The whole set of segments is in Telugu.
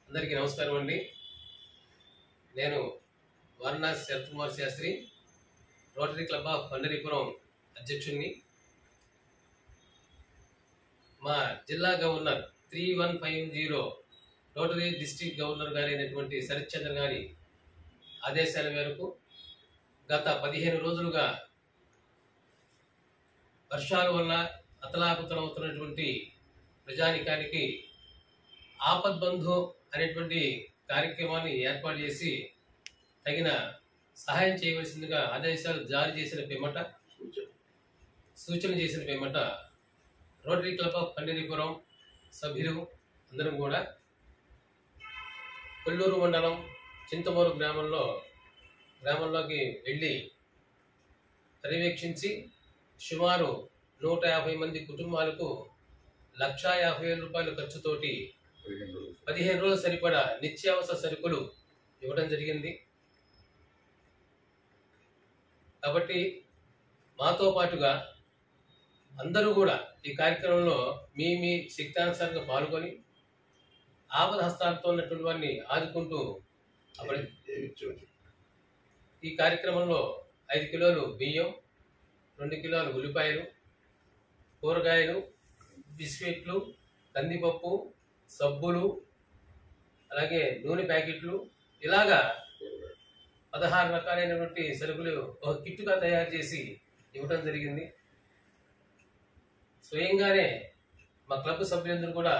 అందరికీ నమస్కారం అండి. నేను Varanasi Sarath Kumar Sastri, Rotary Club of Pandaripuram అధ్యక్షుడిని. మా జిల్లా గవర్నర్ 3150 రోటరీ డిస్ట్రిక్ట్ గవర్నర్ గారి అయినటువంటి శరత్ చంద్ర గారి ఆదేశాల మేరకు గత 15 రోజులుగా వర్షాల వల్ల అతలాకుతలవుతున్నటువంటి ప్రజానికానికి ఆపద్బంధు అనేటువంటి కార్యక్రమాన్ని ఏర్పాటు చేసి తగిన సహాయం చేయవలసిందిగా ఆదేశాలు జారీ చేసిన పిమ్మట, సూచన చేసిన పిమ్మట రోటరీ క్లబ్ ఆఫ్ పండరీపురం సభ్యులు అందరం కూడా కొల్లూరు మండలం చింతమూరు గ్రామంలోకి వెళ్ళి పర్యవేక్షించి సుమారు 150 మంది కుటుంబాలకు 1,50,000 రూపాయల ఖర్చుతోటి 15 రోజులు సరిపడా నిత్యావసర సరుకులు ఇవ్వడం జరిగింది. కాబట్టి మాతో పాటుగా అందరూ కూడా ఈ కార్యక్రమంలో మీ శక్తానుసారంగా పాల్గొని ఆపద హస్తాలతో ఉన్నటువంటి వారిని ఆదుకుంటూ ఈ కార్యక్రమంలో 5 కిలోలు బియ్యం, 2 కిలోలు ఉల్లిపాయలు, కూరగాయలు, బిస్కెట్లు, కందిపప్పు, సబ్బులు, అలాగే నూనె ప్యాకెట్లు, ఇలాగా 16 రకాలైనటువంటి సరుకులు ఒక కిట్టుగా తయారు చేసి ఇవ్వడం జరిగింది. స్వయంగానే మా క్లబ్ సభ్యులందరూ కూడా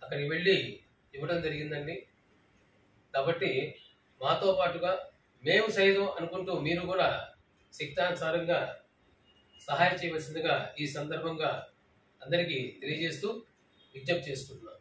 అక్కడికి వెళ్ళి ఇవ్వడం జరిగిందండి. కాబట్టి మాతో పాటుగా మేము సైతం అనుకుంటూ మీరు కూడా శక్తానుసారంగా సహాయం చేయవలసిందిగా ఈ సందర్భంగా అందరికీ తెలియజేస్తూ విజ్ఞప్తి చేసుకుంటున్నాం.